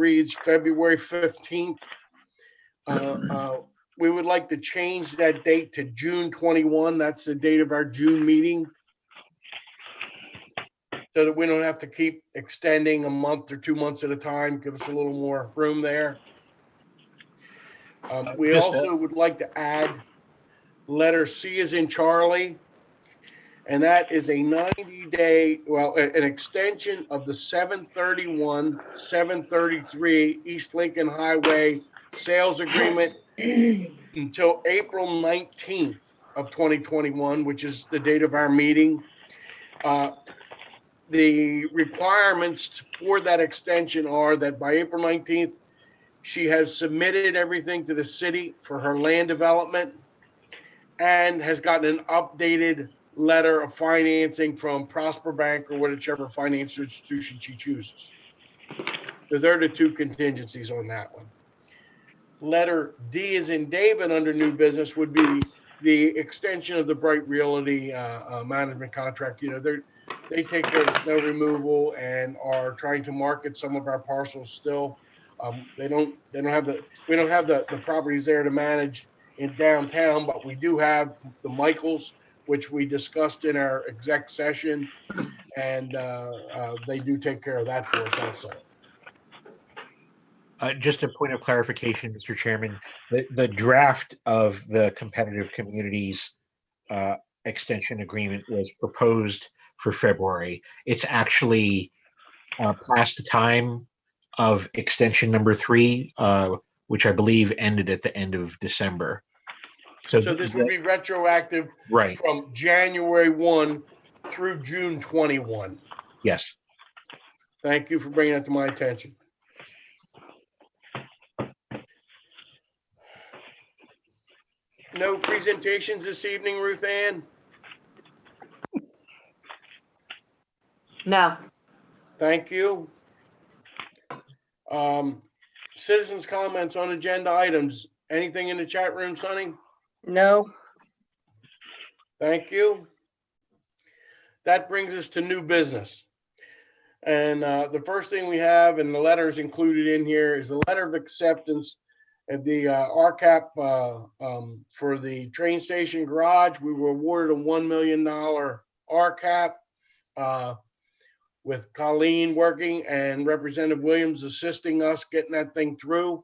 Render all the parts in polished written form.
reads February 15th. We would like to change that date to June 21. That's the date of our June meeting. So that we don't have to keep extending a month or 2 months at a time, give us a little more room there. We also would like to add letter C as in Charlie, and that is a 90-day, well, an extension of the 731, 733 East Lincoln Highway sales agreement until April 19th of 2021, which is the date of our meeting. The requirements for that extension are that by April 19th, she has submitted everything to the city for her land development and has gotten an updated letter of financing from Prosper Bank or whichever financial institution she chooses. So they're the two contingencies on that one. Letter D as in David under new business would be the extension of the Bright Realty management contract. You know, they take care of snow removal and are trying to market some of our parcels still. We don't have the properties there to manage in downtown, but we do have the Michaels, which we discussed in our exec session, and they do take care of that for us also. Just a point of clarification, Mr. Chairman, the draft of the competitive communities extension agreement was proposed for February. It's actually past the time of extension number 3, which I believe ended at the end of December. So this would be retroactive, right, from January 1 through June 21. Yes. Thank you for bringing that to my attention. No presentations this evening, Ruth Ann? No. Thank you. Citizens' comments on agenda items. Anything in the chat room, Sonny? No. Thank you. That brings us to new business. And the first thing we have, and the letter is included in here, is a letter of acceptance of the RCAP for the train station garage. We were awarded a $1 million RCAP with Colleen working and Representative Williams assisting us getting that thing through.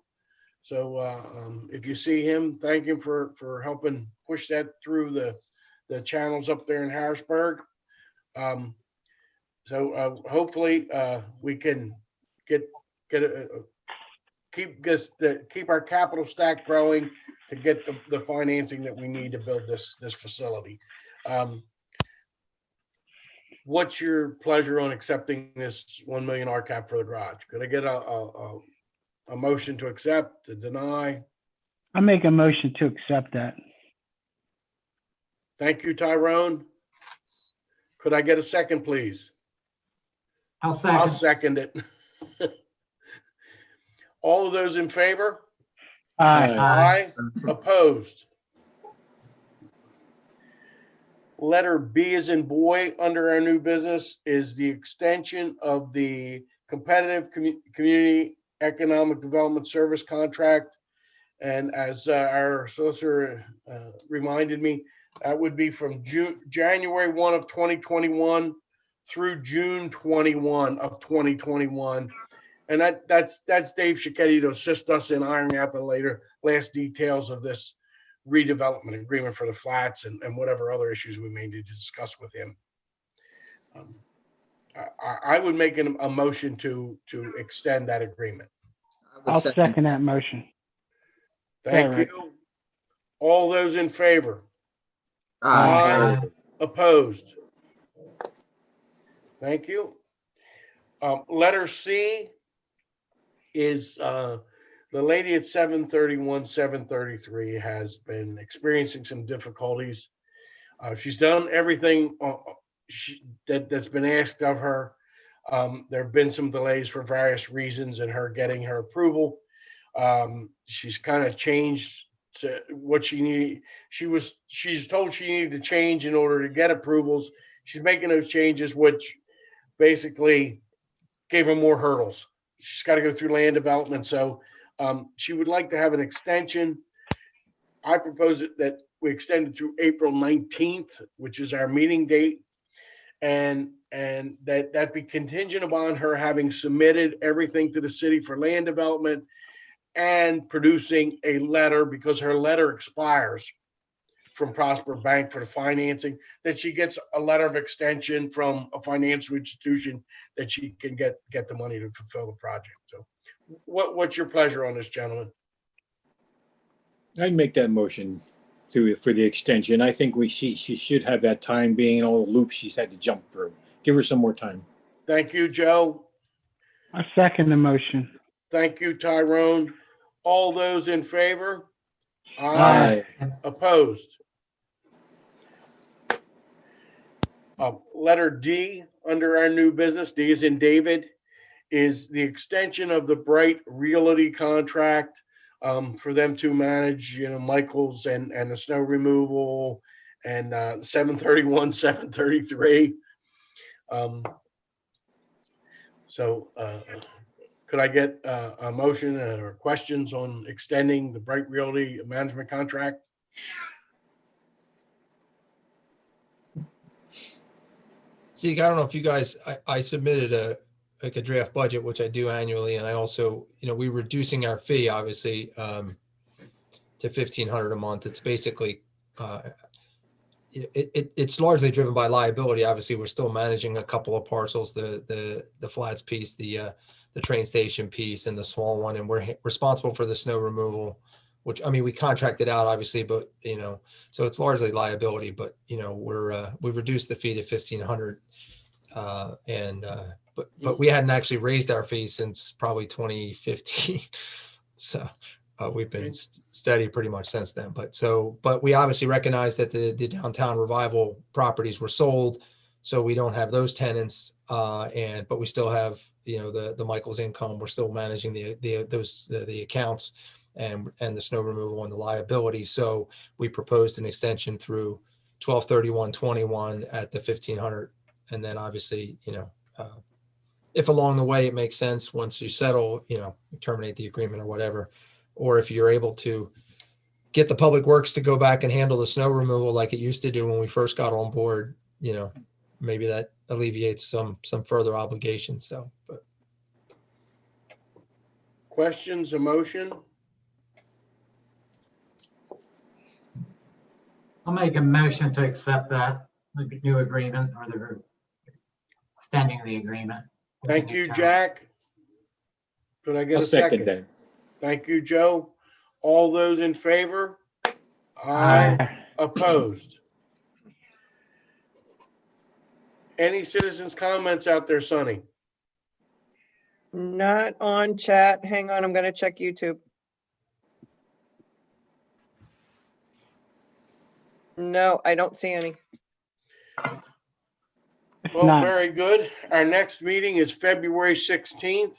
So if you see him, thank him for helping push that through the channels up there in Harrisburg. So hopefully we can keep our capital stack growing to get the financing that we need to build this facility. What's your pleasure on accepting this $1 million RCAP for the garage? Could I get a motion to accept, to deny? I make a motion to accept that. Thank you, Tyrone. Could I get a second, please? I'll second. I'll second it. All of those in favor? Aye. Aye. Opposed? Letter B as in boy under our new business is the extension of the competitive community economic development service contract. And as our solicitor reminded me, that would be from January 1 of 2021 through June 21 of 2021. And that's Dave Cicchetti to assist us in ironing out the last details of this redevelopment agreement for the flats and whatever other issues we may need to discuss with him. I would make a motion to extend that agreement. I'll second that motion. Thank you. All those in favor? Aye. Opposed? Thank you. Letter C is the lady at 731, 733 has been experiencing some difficulties. She's done everything that's been asked of her. There have been some delays for various reasons in her getting her approval. She's kind of changed to what she needed. She's told she needed to change in order to get approvals. She's making those changes, which basically gave her more hurdles. she's got to go through land development. So she would like to have an extension. I propose that we extend it through April 19th, which is our meeting date. And that be contingent upon her having submitted everything to the city for land development and producing a letter, because her letter expires from Prosper Bank for the financing, that she gets a letter of extension from a financial institution that she can get the money to fulfill the project. So what's your pleasure on this, gentlemen? I'd make that motion for the extension. I think she should have that time, being in all the loops she's had to jump through. Give her some more time. Thank you, Joe. I second the motion. Thank you, Tyrone. All those in favor? Aye. Opposed? Letter D, under our new business, D is in David, is the extension of the Bright Realty contract for them to manage, Michael's and the snow removal and 731, 733. So could I get a motion or questions on extending the Bright Realty management contract? See, I don't know if you guys, I submitted a draft budget, which I do annually. And I also, we're reducing our fee, obviously, to $1,500 a month. It's basically, it's largely driven by liability. Obviously, we're still managing a couple of parcels, the flats piece, the train station piece, and the small one. And we're responsible for the snow removal, which, we contracted out, obviously, but, so it's largely liability, but, we've reduced the fee to $1,500. But we hadn't actually raised our fees since probably 2015. So we've been steady pretty much since then. But we obviously recognize that the downtown revival properties were sold, so we don't have those tenants. But we still have, the Michael's income. We're still managing the accounts and the snow removal and the liability. So we proposed an extension through 12/31/21 at the $1,500. And then obviously, if along the way it makes sense, once you settle, terminate the agreement or whatever, or if you're able to get the public works to go back and handle the snow removal like it used to do when we first got on board, maybe that alleviates some further obligations. So, but Questions, a motion? I'll make a motion to accept that, the new agreement or the extending the agreement. Thank you, Jack. Could I get I'll a second second? that. Thank you, Joe. All those in favor? Aye. Opposed? Any citizens' comments out there, Sonny? Not on chat. Hang on, I'm gonna check YouTube. No, I don't see any. Well, not. very good. Our next meeting is February 16th.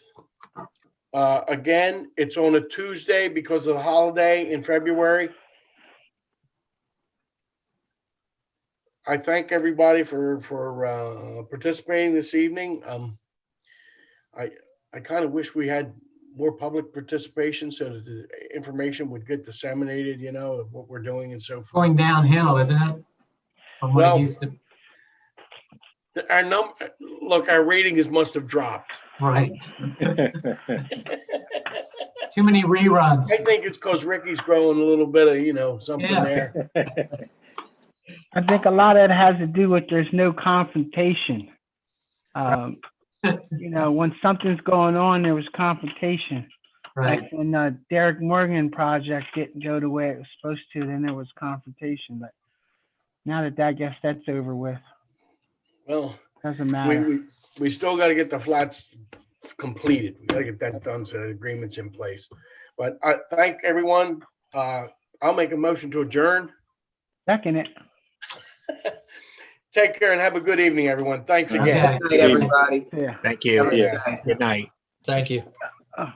Again, it's on a Tuesday because of the holiday in February. I thank everybody for participating this evening. I kind of wish we had more public participation so that the information would get disseminated, of what we're doing and so forth. Going downhill, isn't it? From what Well, it used to, Our ratings must have dropped. right. Too many reruns. I think it's because Ricky's growing a little bit of, something Yeah. there. I think a lot of it has to do with there's no confrontation. When something's going on, there was confrontation. Right. Like when the Derek Morgan project didn't go the way it was supposed to, then there was confrontation. But now that I guess that's over with, Well, doesn't matter. we still got to get the flats completed. We got to get that done so the agreement's in place. But I thank everyone. I'll make a motion to adjourn. Second it. Take care and have a good evening, everyone. Thanks again. Okay. Good night, everybody. Yeah. Thank you. Yeah. Good night. thank you. Oh.